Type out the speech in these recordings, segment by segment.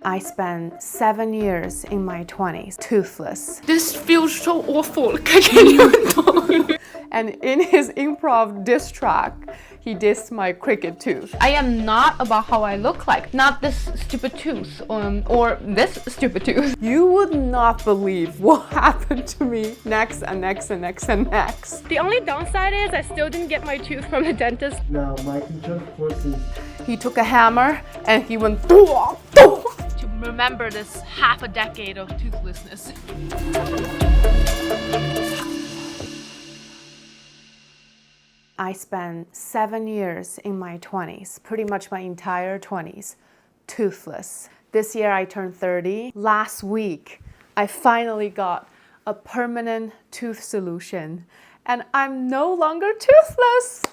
I spent 7 years in my 20s, toothless. This feels so awful. I can't even talk. And in his improv diss track, he dissed my cricket tooth. I am not about how I look like. Not this stupid tooth or this stupid tooth. You would not believe what happened to me next and next and next and next. The only downside is I still didn't get my tooth from the dentist. Now, my conjunct force is... He took a hammer and he went To remember this half a decade of toothlessness. I spent 7 years in my 20s, pretty much my entire 20s, toothless. This year I turned 30. Last week, I finally got a permanent tooth solution and I'm no longer toothless.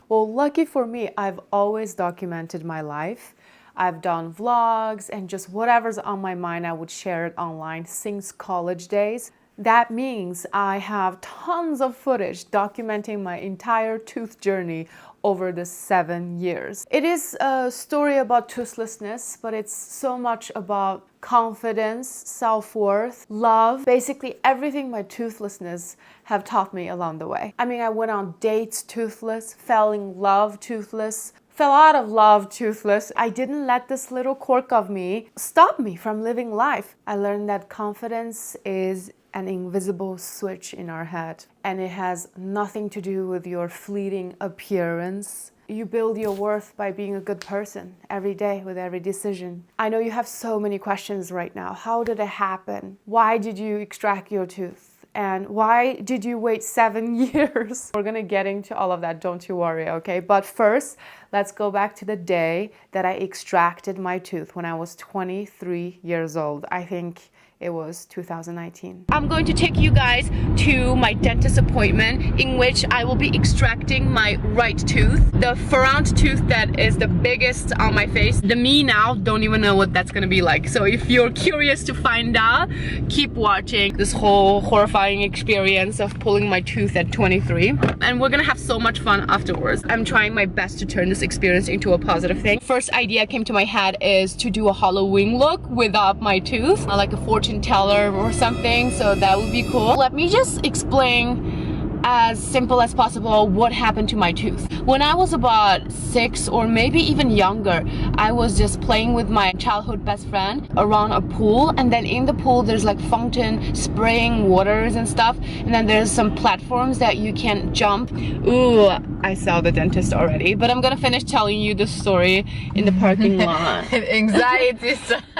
Well, lucky for me, I've always documented my life. I've done vlogs and just whatever's on my mind, I would share it online since college days. That means I have tons of footage documenting my entire tooth journey over the 7 years. It is a story about toothlessness, but it's so much about confidence, self-worth, love, basically everything my toothlessness have taught me along the way. I mean, I went on dates toothless, fell in love toothless, fell out of love toothless. I didn't let this little quirk of me stop me from living life. I learned that confidence is an invisible switch in our head, and it has nothing to do with your fleeting appearance. You build your worth by being a good person every day with every decision. I know you have so many questions right now. How did it happen? Why did you extract your tooth? And why did you wait 7 years? We're gonna get into all of that, don't you worry, okay? But first, let's go back to the day that I extracted my tooth when I was 23 years old. I think it was 2019. I'm going to take you guys to my dentist appointment in which I will be extracting my right tooth. The front tooth that is the biggest on my face. The me now don't even know what that's gonna be like. So if you're curious to find out, keep watching this whole horrifying experience of pulling my tooth at 23. And we're gonna have so much fun afterwards. I'm trying my best to turn this experience into a positive thing. First idea came to my head is to do a Halloween look without my tooth, like a fortune teller or something, so that would be cool. Let me just explain as simple as possible what happened to my tooth. When I was about 6 or maybe even younger, I was just playing with my childhood best friend around a pool, and then in the pool there's like fountain spraying waters and stuff, and then there's some platforms that you can jump. Ooh, I saw the dentist already, but I'm gonna finish telling you the story in the parking lot. Anxiety.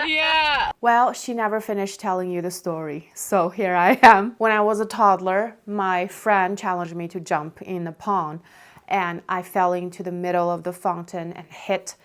Yeah. Well, she never finished telling you the story, so here I am. When I was a toddler, my friend challenged me to jump in a pond, and I fell into the middle of the fountain and hit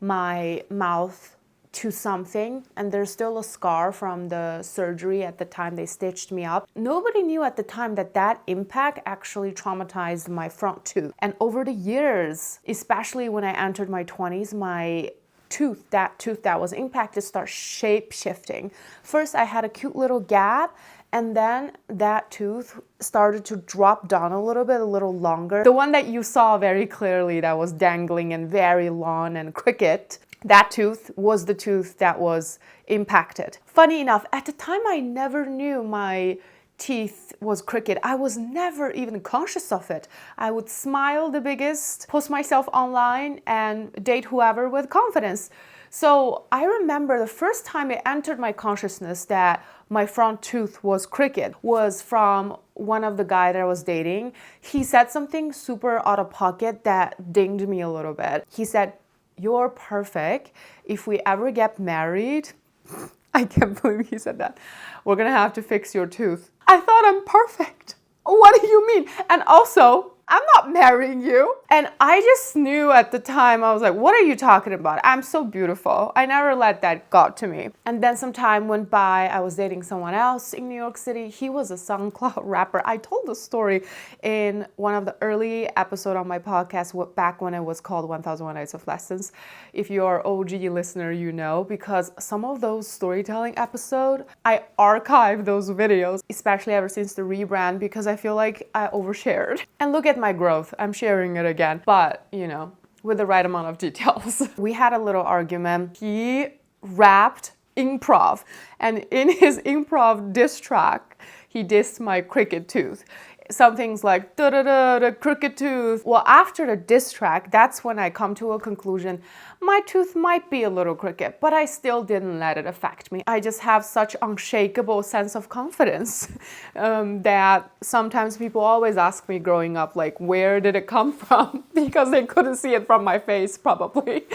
my mouth to something, and there's still a scar from the surgery at the time they stitched me up. Nobody knew at the time that that impact actually traumatized my front tooth. And over the years, especially when I entered my 20s, my tooth that was impacted started shape shifting. First, I had a cute little gap, and then that tooth started to drop down a little bit, a little longer. The one that you saw very clearly that was dangling and very long and crooked, that tooth was the tooth that was impacted. Funny enough, at the time I never knew my teeth was crooked. I was never even conscious of it. I would smile the biggest, post myself online, and date whoever with confidence. So I remember the first time it entered my consciousness that my front tooth was crooked was from one of the guys that I was dating. He said something super out of pocket that dinged me a little bit. He said, "You're perfect. If we ever get married," I can't believe he said that, "we're gonna have to fix your tooth." I thought I'm perfect. What do you mean? And also, I'm not marrying you. And I just knew at the time, I was like, what are you talking about? I'm so beautiful. I never let that got to me. And then some time went by. I was dating someone else in New York City. He was a SoundCloud rapper. I told the story in one of the early episodes on my podcast back when it was called 1001 Nights of Lessons. If you're an OG listener, you know, because some of those storytelling episodes, I archive those videos, especially ever since the rebrand, because I feel like I overshared. And look at my growth. I'm sharing it again, but you know, with the right amount of details. We had a little argument. He rapped improv, and in his improv diss track, he dissed my crooked tooth. Some things like da da da the crooked tooth. Well, after the diss track, that's when I come to a conclusion. My tooth might be a little crooked, but I still didn't let it affect me. I just have such unshakable sense of confidence that sometimes people always ask me growing up, like, where did it come from? Because they couldn't see it from my face, probably.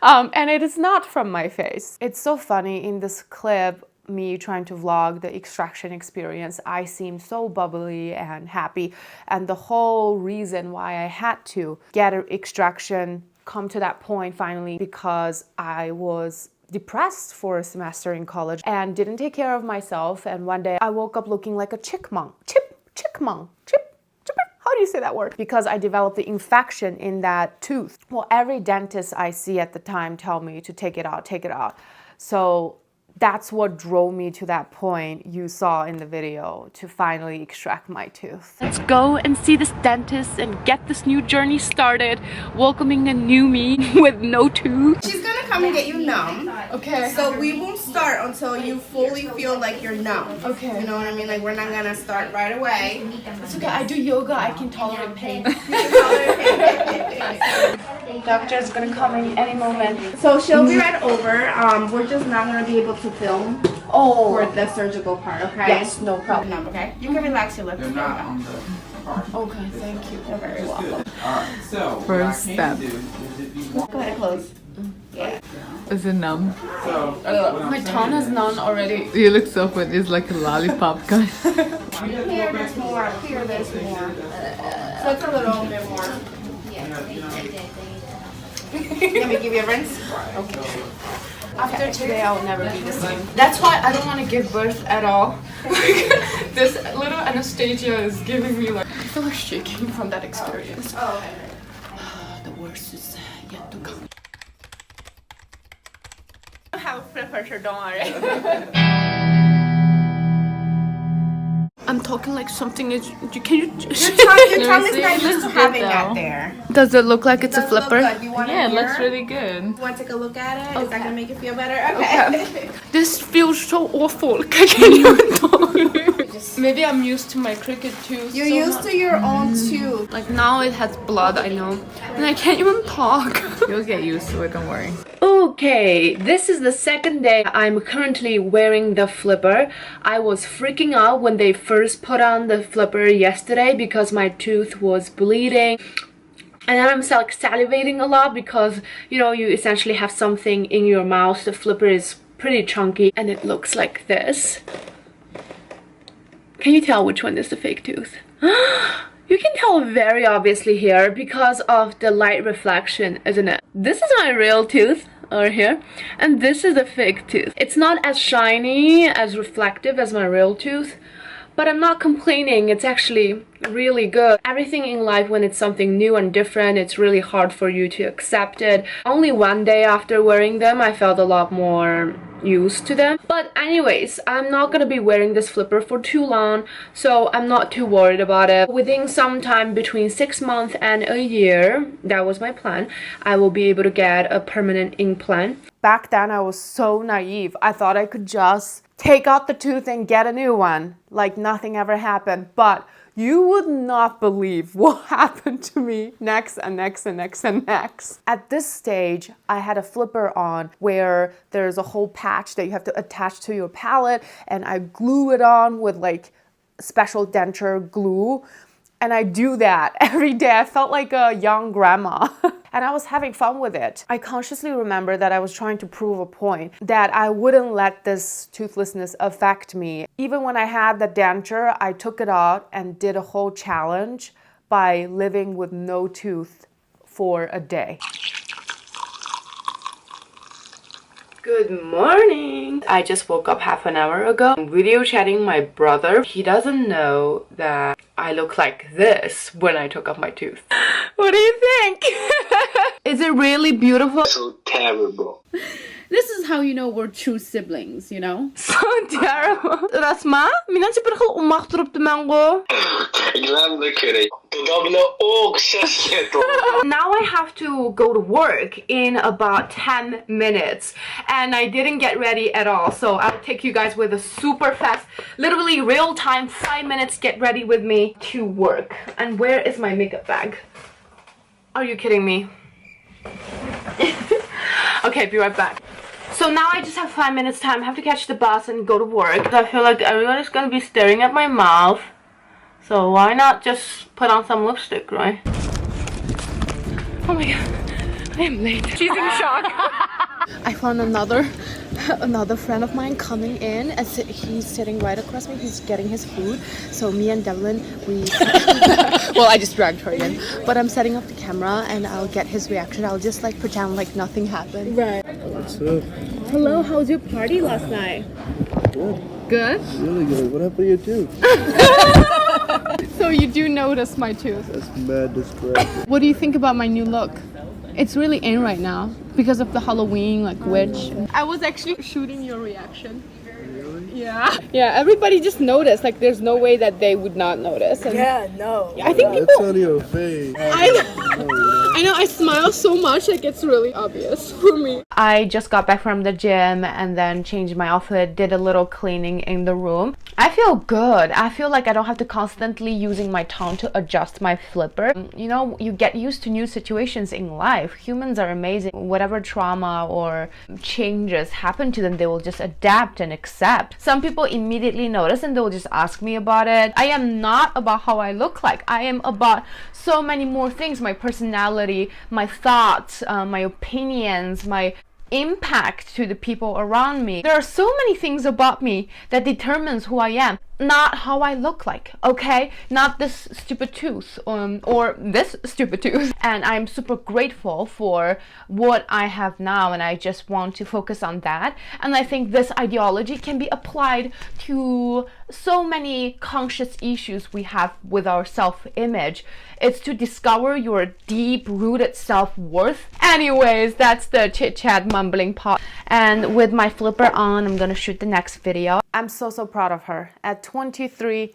And it is not from my face. It's so funny in this clip, me trying to vlog the extraction experience, I seemed so bubbly and happy. And the whole reason why I had to get an extraction, come to that point finally, because I was depressed for a semester in college and didn't take care of myself. And one day I woke up looking like a chickmunk. Chickmunk. How do you say that word? Because I developed the infection in that tooth. Well, every dentist I see at the time tell me to take it out, take it out. So that's what drove me to that point you saw in the video, to finally extract my tooth. Let's go and see this dentist and get this new journey started, welcoming a new me with no tooth. She's gonna come and get you numb. Okay. So we won't start until you fully feel like you're numb. Okay. You know what I mean? Like, we're not gonna start right away. It's okay, I do yoga, I can tolerate pain. Doctor's gonna come in any moment. So she'll be right over. We're just not gonna be able to film for the surgical part, okay? Yes, no problem. Numb, okay? You can relax your lips. They're not on the card. Okay, thank you. You're very welcome. Good. Alright, so First what I can step. do is if you want Go ahead and close. Yeah. Is it numb? so what I'm My saying tongue is numb already. You look so funny. It's like a lollipop guy. Clear this more. Clear this more. So it's a little bit more. Let me give you a rinse. Okay. After today, I'll never be the same. That's why I don't want to give birth at all. This little anesthesia is giving me like, I feel like shaking from that experience. Oh, okay. The worst is yet to come. I have blood pressure, don't worry. I'm talking like something is. Can you? Your tongue is see. not It used to looks good, having that though. there. Does it look like it's a Does it look flipper? good? You want Yeah, it looks hear? really good. You want to take a look at it? Is that Okay. gonna make you feel better? Okay. This feels so awful. I can't even talk. Maybe I'm used to my cricket tooth. You're used to your own tooth. Like now it has blood, I know. And I can't even talk. You'll get used to it, don't worry. Okay, this is the second day I'm currently wearing the flipper. I was freaking out when they first put on the flipper yesterday because my tooth was bleeding. And then I'm like salivating a lot because, you know, you essentially have something in your mouth. The flipper is pretty chunky and it looks like this. Can you tell which one is the fake tooth? You can tell very obviously here because of the light reflection, isn't it? This is my real tooth over here, and this is the fake tooth. It's not as shiny, as reflective as my real tooth, but I'm not complaining. It's actually really good. Everything in life, when it's something new and different, it's really hard for you to accept it. Only one day after wearing them, I felt a lot more used to them. But anyways, I'm not gonna be wearing this flipper for too long, so I'm not too worried about it. Within some time between 6 months and a year, that was my plan, I will be able to get a permanent implant. Back then I was so naive. I thought I could just take out the tooth and get a new one, like nothing ever happened. But you would not believe what happened to me next and next and next and next. At this stage, I had a flipper on where there's a whole patch that you have to attach to your palate, and I glue it on with like special denture glue. And I do that every day. I felt like a young grandma. And I was having fun with it. I consciously remember that I was trying to prove a point, that I wouldn't let this toothlessness affect me. Even when I had the denture, I took it out and did a whole challenge by living with no tooth for a day. Good morning! I just woke up half an hour ago. I'm video chatting my brother. He doesn't know that I look like this when I took off my tooth. What do you think? Is it really beautiful? So terrible. This is how you know we're true siblings, you know? So terrible. Rasma, minanca bir xil umaq turibdi mango. Now I have to go to work in about 10 minutes and I didn't get ready at all. So I'll take you guys with a super fast, literally real time, 5 minutes get ready with me to work. And where is my makeup bag? Are you kidding me? Okay, be right back. So now I just have 5 minutes time. I have to catch the bus and go to work. I feel like everyone is gonna be staring at my mouth. So why not just put on some lipstick, right? Oh my god, I am late. She's in shock. I found another friend of mine coming in and he's sitting right across me. He's getting his food. So me and Devlin, we well, I just dragged her in, but I'm setting up the camera and I'll get his reaction. I'll just like pretend like nothing happened. Right. What's up? Hello, how was your party last night? Good. Good? Really good. What happened to your tooth? So you do notice my tooth. That's mad distracting. What do you think about my new look? It's really in right now because of the Halloween like witch. I was actually shooting your reaction. Really? Yeah. Yeah, everybody just noticed. Like there's no way that they would not notice. And Yeah, no. I think That's people on your face. I know I smile so much like it's really obvious for me. I just got back from the gym and then changed my outfit, did a little cleaning in the room. I feel good. I feel like I don't have to constantly using my tongue to adjust my flipper. You know, you get used to new situations in life. Humans are amazing. Whatever trauma or changes happen to them, they will just adapt and accept. Some people immediately notice and they will just ask me about it. I am not about how I look like. I am about so many more things. My personality, my thoughts, my opinions, my impact to the people around me. There are so many things about me that determines who I am, not how I look like, okay? Not this stupid tooth or this stupid tooth. And I'm super grateful for what I have now and I just want to focus on that. And I think this ideology can be applied to so many conscious issues we have with our self-image. It's to discover your deep-rooted self-worth. Anyways, that's the chit-chat mumbling part. And with my flipper on, I'm gonna shoot the next video. I'm so proud of her. At 23,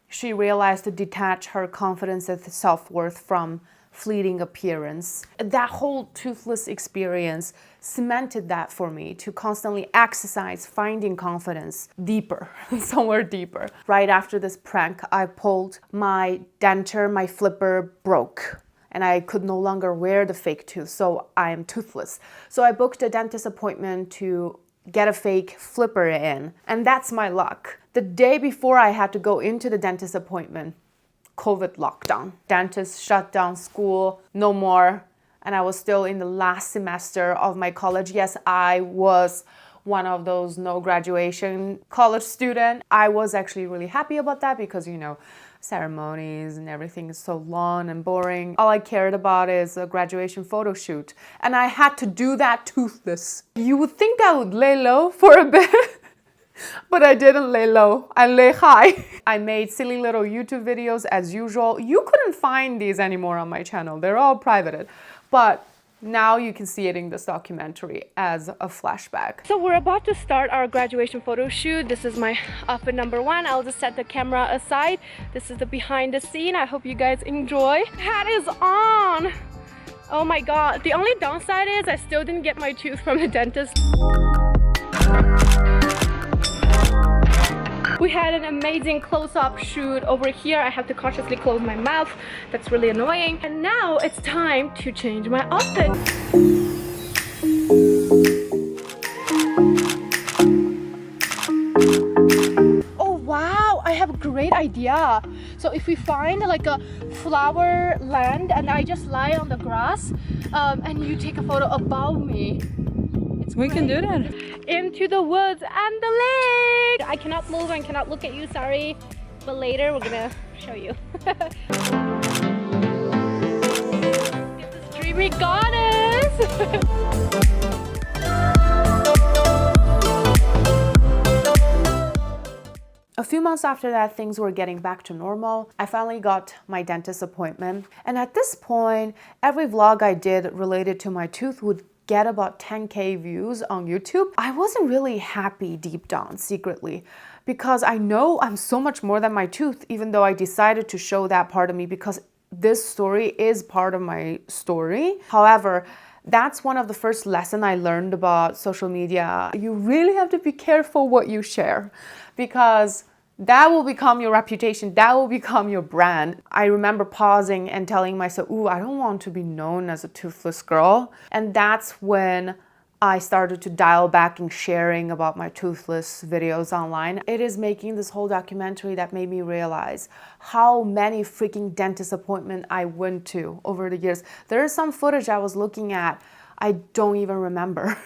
she realized to detach her confidence and self-worth from fleeting appearance. That whole Toothless experience cemented that for me, to constantly exercise finding confidence deeper, somewhere deeper. Right after this prank, I pulled my denture, my flipper broke, and I could no longer wear the fake tooth, so I am toothless. So I booked a dentist appointment to get a fake flipper in, and that's my luck. The day before I had to go into the dentist appointment, COVID lockdown. Dentist shut down school, no more. And I was still in the last semester of my college. Yes, I was one of those no graduation college student. I was actually really happy about that because, you know, ceremonies and everything is so long and boring. All I cared about is a graduation photo shoot. And I had to do that toothless. You would think I would lay low for a bit. But I didn't lay low, I lay high. I made silly little YouTube videos as usual. You couldn't find these anymore on my channel. They're all privated. But now you can see it in this documentary as a flashback. So we're about to start our graduation photo shoot. This is my outfit number 1. I'll just set the camera aside. This is the behind the scene. I hope you guys enjoy. Hat is on. Oh my god. The only downside is I still didn't get my tooth from the dentist. We had an amazing close-up shoot over here. I have to consciously close my mouth. That's really annoying. And now it's time to change my outfit. Oh wow, I have a great idea. So if we find like a flower land and I just lie on the grass and you take a photo above me. We can do that. Into the woods and the lake. I cannot move and cannot look at you, sorry. But later we're gonna show you. It's a streamy goddess. A few months after that, things were getting back to normal. I finally got my dentist appointment. And at this point, every vlog I did related to my tooth would get about 10K views on YouTube, I wasn't really happy deep down secretly, because I know I'm so much more than my tooth, even though I decided to show that part of me because this story is part of my story. However, that's one of the first lessons I learned about social media. You really have to be careful what you share, because that will become your reputation, that will become your brand. I remember pausing and telling myself, ooh, I don't want to be known as a toothless girl. And that's when I started to dial back in sharing about my toothless videos online. It is making this whole documentary that made me realize how many freaking dentist appointments I went to over the years. There is some footage I was looking at, I don't even remember.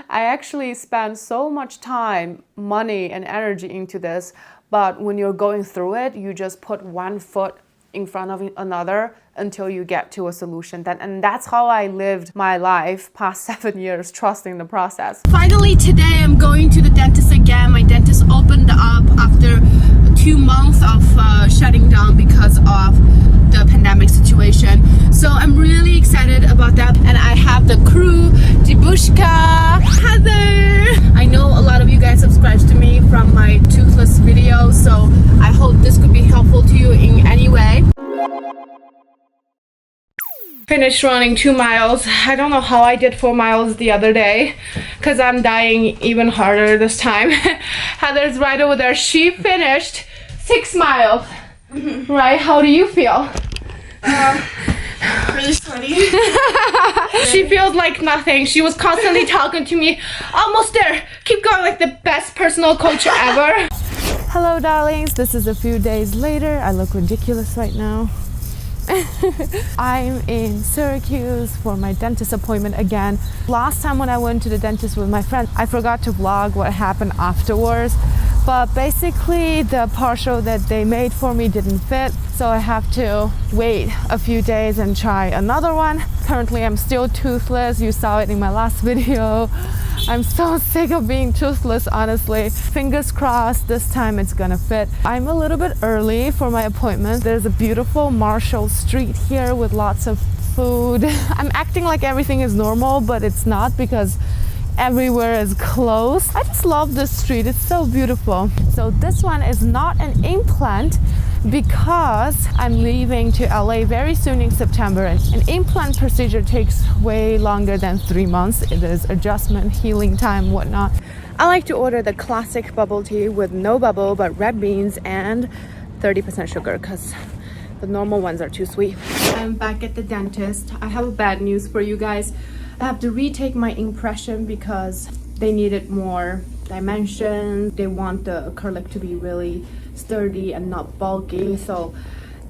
I actually spent so much time, money, and energy into this, but when you're going through it, you just put one foot in front of another until you get to a solution. And that's how I lived my life past 7 years, trusting the process. Finally today I'm going to the dentist again. My dentist opened up after 2 months of shutting down because of the pandemic situation. So I'm really excited about that. And I have the crew, Dibushka, Heather. I know a lot of you guys subscribed to me from my toothless video, so I hope this could be helpful to you in any way. Finished running 2 miles. I don't know how I did 4 miles the other day because I'm dying even harder this time. Heather's right over there. She finished 6 miles. Right? How do you feel? Really sweaty. She feels like nothing. She was constantly talking to me. Almost there. Keep going, like the best personal coach ever. Hello, darlings. This is a few days later. I look ridiculous right now. I'm in Syracuse for my dentist appointment again. Last time when I went to the dentist with my friend, I forgot to vlog what happened afterwards. But basically the partial that they made for me didn't fit, so I have to wait a few days and try another one. Currently I'm still toothless. You saw it in my last video. I'm so sick of being toothless, honestly. Fingers crossed this time it's gonna fit. I'm a little bit early for my appointment. There's a beautiful Marshall Street here with lots of food. I'm acting like everything is normal, but it's not because everywhere is closed. I just love this street. It's so beautiful. So this one is not an implant because I'm leaving to LA very soon in September. An implant procedure takes way longer than 3 months. It is adjustment, healing time, whatnot. I like to order the classic bubble tea with no bubble but red beans and 30% sugar because the normal ones are too sweet. I'm back at the dentist. I have bad news for you guys. I have to retake my impression because they needed more dimension. They want the acrylic to be really sturdy and not bulky, so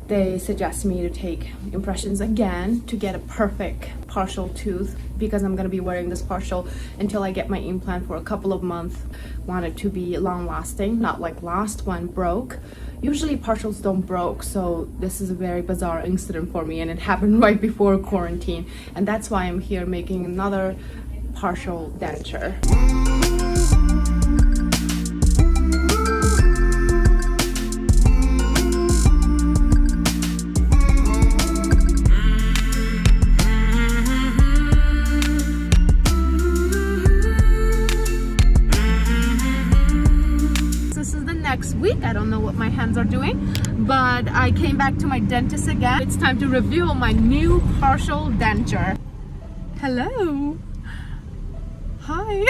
they suggest me to take impressions again to get a perfect partial tooth because I'm gonna be wearing this partial until I get my implant for a couple of months. Want it to be long lasting, not like last one broke. Usually partials don't broke, so this is a very bizarre incident for me and it happened right before quarantine, and that's why I'm here making another partial denture. Next week. I don't know what my hands are doing, but I came back to my dentist again. It's time to reveal my new partial denture. Hello. Hi.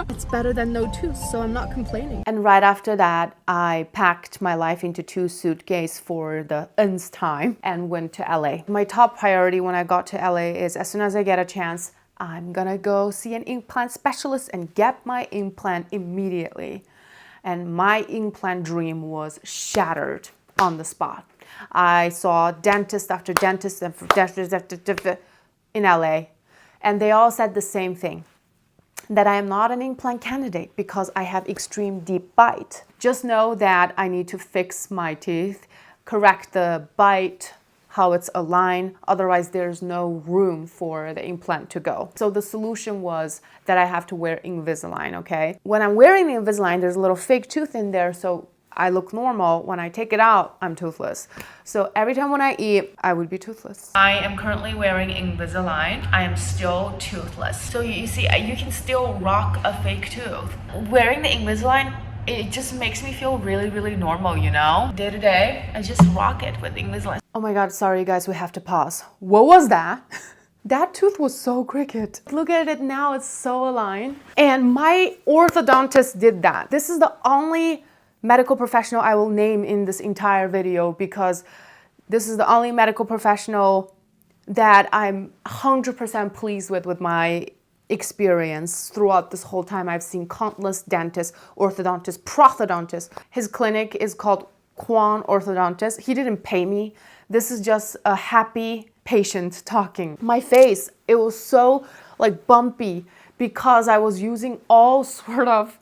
It's better than no tooth, so I'm not complaining. And right after that, I packed my life into 2 suitcases for the nth time and went to LA. My top priority when I got to LA is as soon as I get a chance, I'm gonna go see an implant specialist and get my implant immediately. And my implant dream was shattered on the spot. I saw dentist after dentist and dentist after in LA, and they all said the same thing, that I am not an implant candidate because I have extreme deep bite. Just know that I need to fix my teeth, correct the bite, how it's aligned, otherwise there's no room for the implant to go. So the solution was that I have to wear Invisalign, okay? When I'm wearing the Invisalign, there's a little fake tooth in there, so I look normal. When I take it out, I'm toothless. So every time when I eat, I would be toothless. I am currently wearing Invisalign. I am still toothless. So you see, you can still rock a fake tooth. Wearing the Invisalign, it just makes me feel really, really normal, you know? Day to day, I just rock it with Invisalign. Oh my God, sorry guys, we have to pause. What was that? That tooth was so crooked. Look at it now, it's so aligned. And my orthodontist did that. This is the only medical professional I will name in this entire video because this is the only medical professional that I'm 100% pleased with my experience throughout this whole time. I've seen countless dentists, orthodontists, prosthodontists. His clinic is called Quan Orthodontist. He didn't pay me. This is just a happy patient talking. My face, it was so like bumpy because I was using all sort of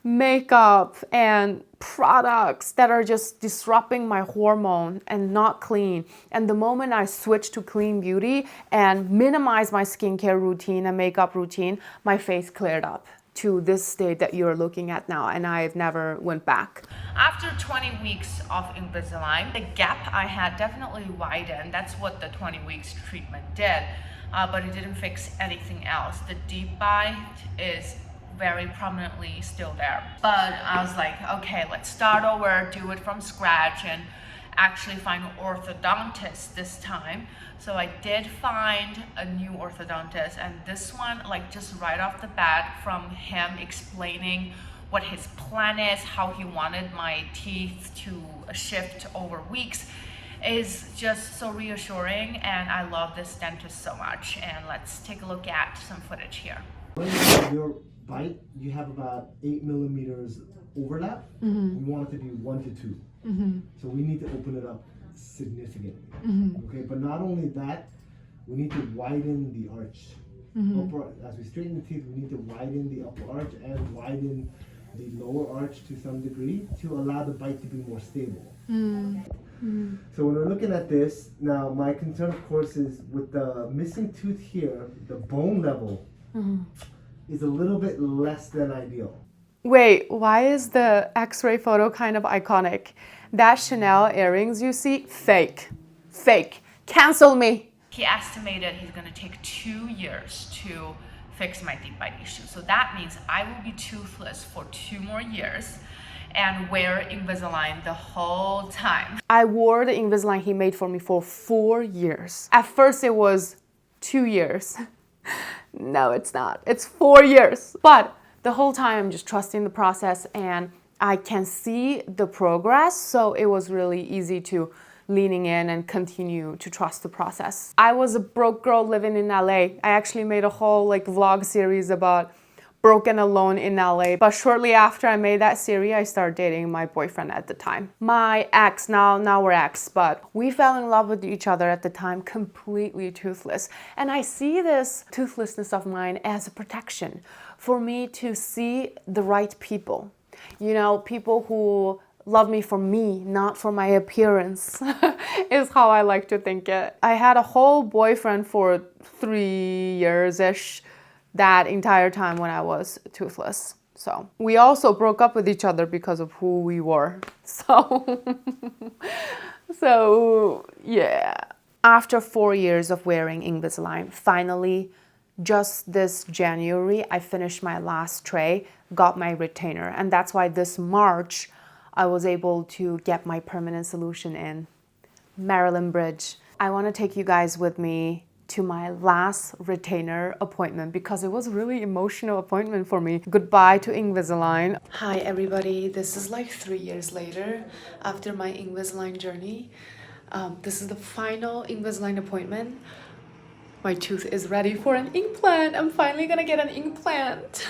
makeup and products that are just disrupting my hormone and not clean. And the moment I switched to clean beauty and minimize my skincare routine and makeup routine, my face cleared up to this state that you're looking at now, and I've never went back. After 20 weeks of Invisalign, the gap I had definitely widened. That's what the 20 weeks treatment did, but it didn't fix anything else. The deep bite is very prominently still there. But I was like, okay, let's start over, do it from scratch, and actually find an orthodontist this time. So I did find a new orthodontist, and this one, like just right off the bat from him explaining what his plan is, how he wanted my teeth to shift over weeks, is just so reassuring, and I love this dentist so much. And let's take a look at some footage here. Your bite, you have about 8 millimeters overlap. We want it to be 1 to 2. So we need to open it up significantly. Okay, but not only that, we need to widen the arch. As we straighten the teeth, we need to widen the upper arch and widen the lower arch to some degree to allow the bite to be more stable. So when we're looking at this, now my concern of course is with the missing tooth here, the bone level is a little bit less than ideal. Wait, why is the x-ray photo kind of iconic? That Chanel earrings you see, fake. Fake. Cancel me. He estimated he's gonna take 2 years to fix my deep bite issue. So that means I will be toothless for 2 more years and wear Invisalign the whole time. I wore the Invisalign he made for me for 4 years. At first it was 2 years. No, it's not. It's 4 years. But the whole time I'm just trusting the process and I can see the progress. So it was really easy to leaning in and continue to trust the process. I was a broke girl living in LA. I actually made a whole vlog series about broken alone in LA. But shortly after I made that series, I started dating my boyfriend at the time. My ex, now we're ex, but we fell in love with each other at the time, completely toothless. And I see this toothlessness of mine as a protection for me to see the right people. You know, people who love me for me, not for my appearance, is how I like to think it. I had a whole boyfriend for 3 years-ish that entire time when I was toothless. So we also broke up with each other because of who we were. So yeah. After 4 years of wearing Invisalign, finally, just this January, I finished my last tray, got my retainer. And that's why this March, I was able to get my permanent solution in Maryland Bridge. I want to take you guys with me to my last retainer appointment because it was a really emotional appointment for me. Goodbye to Invisalign. Hi everybody, this is 3 years later after my Invisalign journey. This is the final Invisalign appointment. My tooth is ready for an implant. I'm finally gonna get an implant.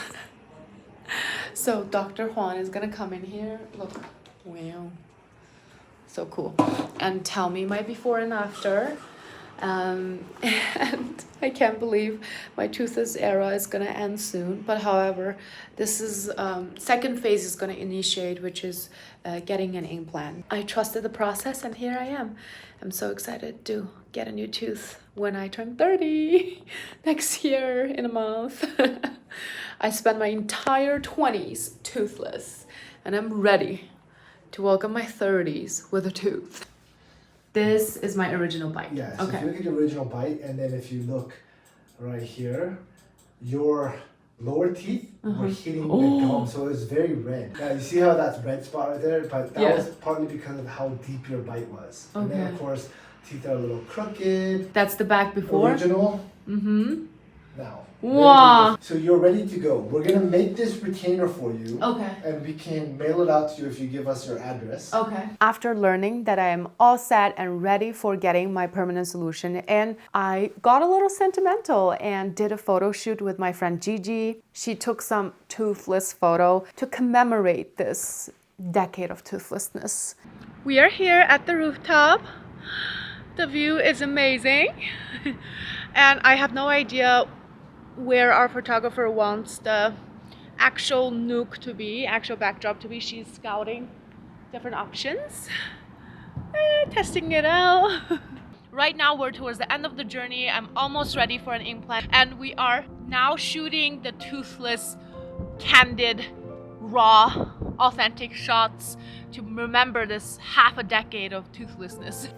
So Dr. Juan is gonna come in here. Look, wow, so cool. And tell me my before and after. And I can't believe my toothless era is gonna end soon. But however, this is second phase is gonna initiate, which is getting an implant. I trusted the process and here I am. I'm so excited to get a new tooth when I turn 30 next year in a month. I spent my entire 20s toothless and I'm ready to welcome my 30s with a tooth. This is my original bite. Yeah, so if you look at the original bite, and then if you look right here, your lower teeth were hitting the gum, so it was very red. Now you see how that's red spot right there, but that was partly because of how deep your bite was. And then of course, teeth are a little crooked. That's the back before? Original. Now. Wow. So you're ready to go. We're gonna make this retainer for you. Okay. And we can mail it out to you if you give us your address. Okay. After learning that I am all set and ready for getting my permanent solution, and I got a little sentimental and did a photo shoot with my friend Gigi. She took some toothless photo to commemorate this decade of toothlessness. We are here at the rooftop. The view is amazing. And I have no idea where our photographer wants the actual nook to be, actual backdrop to be. She's scouting different options, testing it out. Right now we're towards the end of the journey. I'm almost ready for an implant, and we are now shooting the toothless, candid, raw, authentic shots to remember this half a decade of toothlessness.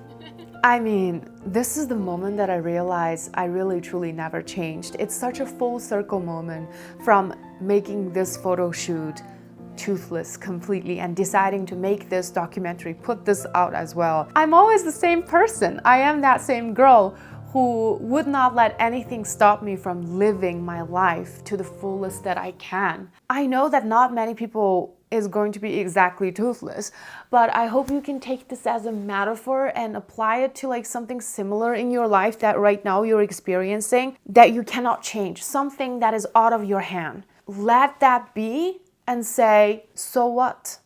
I mean, this is the moment that I realized I really truly never changed. It's such a full circle moment from making this photo shoot toothless completely and deciding to make this documentary, put this out as well. I'm always the same person. I am that same girl who would not let anything stop me from living my life to the fullest that I can. I know that not many people is going to be exactly toothless, but I hope you can take this as a metaphor and apply it to like something similar in your life that right now you're experiencing that you cannot change, something that is out of your hand. Let that be and say, so what?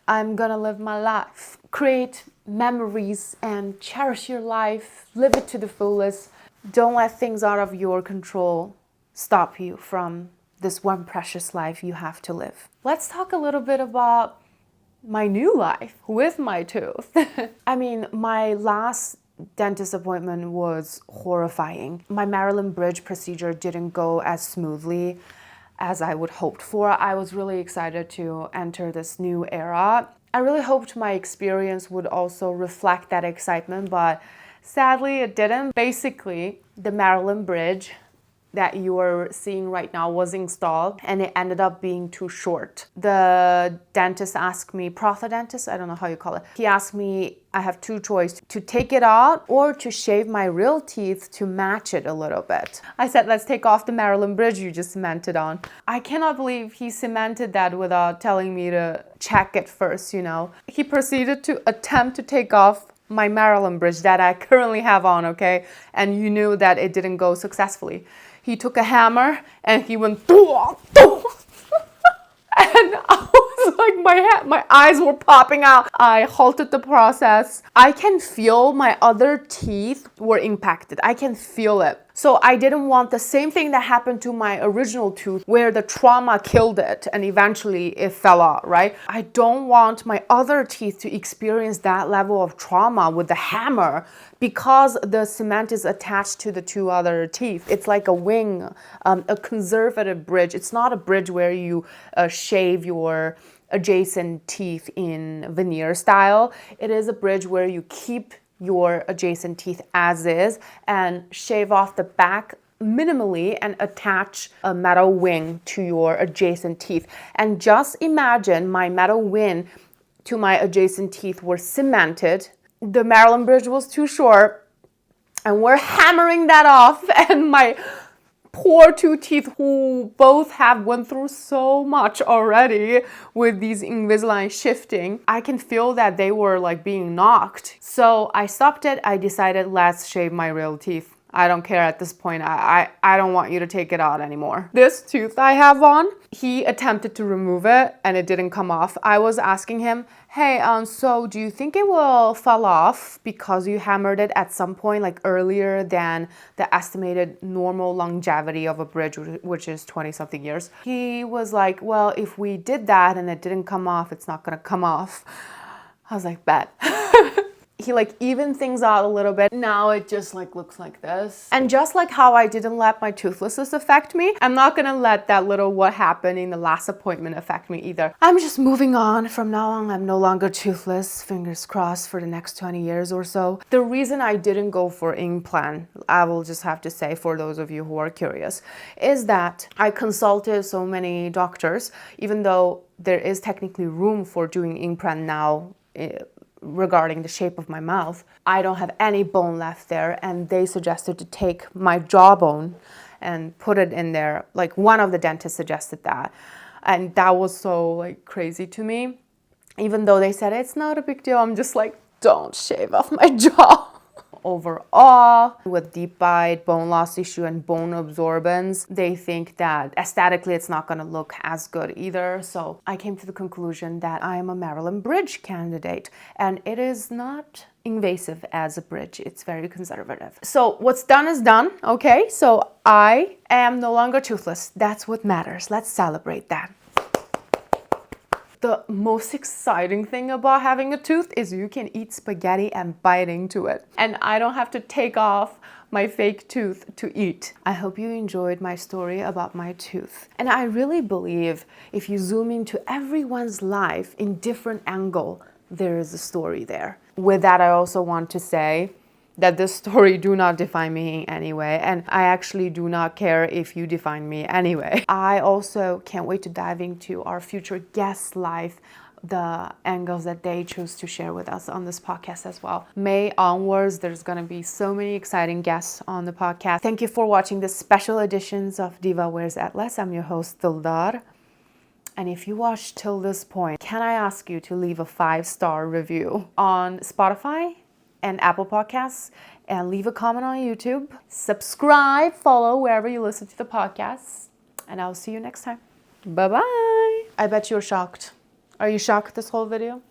I'm gonna live my life. Create memories and cherish your life, live it to the fullest. Don't let things out of your control stop you from this one precious life you have to live. Let's talk a little bit about my new life with my tooth. I mean, my last dentist appointment was horrifying. My Maryland Bridge procedure didn't go as smoothly as I would hoped for. I was really excited to enter this new era. I really hoped my experience would also reflect that excitement, but sadly it didn't. Basically, the Maryland Bridge that you are seeing right now was installed and it ended up being too short. The dentist asked me, prosthodontist, I don't know how you call it. He asked me, I have two choices, to take it out or to shave my real teeth to match it a little bit. I said, let's take off the Maryland Bridge you just cemented on. I cannot believe he cemented that without telling me to check it first, you know. He proceeded to attempt to take off my Maryland Bridge that I currently have on, okay? And you knew that it didn't go successfully. He took a hammer and he went and I was like, my eyes were popping out. I halted the process. I can feel my other teeth were impacted. I can feel it. So I didn't want the same thing that happened to my original tooth where the trauma killed it and eventually it fell out, right? I don't want my other teeth to experience that level of trauma with the hammer because the cement is attached to the two other teeth. It's like a wing, a conservative bridge. It's not a bridge where you shave your adjacent teeth in veneer style. It is a bridge where you keep your adjacent teeth as is and shave off the back minimally and attach a metal wing to your adjacent teeth. And just imagine my metal wing to my adjacent teeth were cemented. The Maryland Bridge was too short and we're hammering that off, and my poor two teeth who both have went through so much already with these Invisalign shifting, I can feel that they were like being knocked. So I stopped it. I decided, let's shave my real teeth. I don't care at this point. I don't want you to take it out anymore. This tooth I have on, he attempted to remove it and it didn't come off. I was asking him, hey, so do you think it will fall off because you hammered it at some point like earlier than the estimated normal longevity of a bridge, which is 20 something years? He was like, well, if we did that and it didn't come off, it's not gonna come off. I was like, bet. he like evened things out a little bit. Now it just like looks like this. And just like how I didn't let my toothlessness affect me, I'm not gonna let that little what happened in the last appointment affect me either. I'm just moving on. From now on, I'm no longer toothless. Fingers crossed for the next 20 years or so. The reason I didn't go for implant, I will just have to say for those of you who are curious, is that I consulted so many doctors, even though there is technically room for doing implant now, regarding the shape of my mouth, I don't have any bone left there, and they suggested to take my jawbone and put it in there. Like one of the dentists suggested that, and that was so like crazy to me. Even though they said it's not a big deal, I'm just like, don't shave off my jaw. Overall, with deep bite, bone loss issue, and bone absorbance, they think that aesthetically it's not going to look as good either. So I came to the conclusion that I am a Maryland bridge candidate, and it is not invasive as a bridge. It's very conservative. So what's done is done, okay? So I am no longer toothless. That's what matters. Let's celebrate that. The most exciting thing about having a tooth is you can eat spaghetti and bite into it. And I don't have to take off my fake tooth to eat. I hope you enjoyed my story about my tooth. And I really believe if you zoom into everyone's life in different angle, there is a story there. With that, I also want to say that this story do not define me in any way, and I actually do not care if you define me anyway. I also can't wait to dive into our future guests' life, the angles that they choose to share with us on this podcast as well. May onwards, there's gonna be so many exciting guests on the podcast. Thank you for watching this special editions of Diva Wears Atlas. I'm your host, Dildar. And if you watched till this point, can I ask you to leave a 5-star review on Spotify and Apple Podcasts, and leave a comment on YouTube. Subscribe, follow wherever you listen to the podcasts, and I'll see you next time. Bye-bye. I bet you're shocked. Are you shocked this whole video?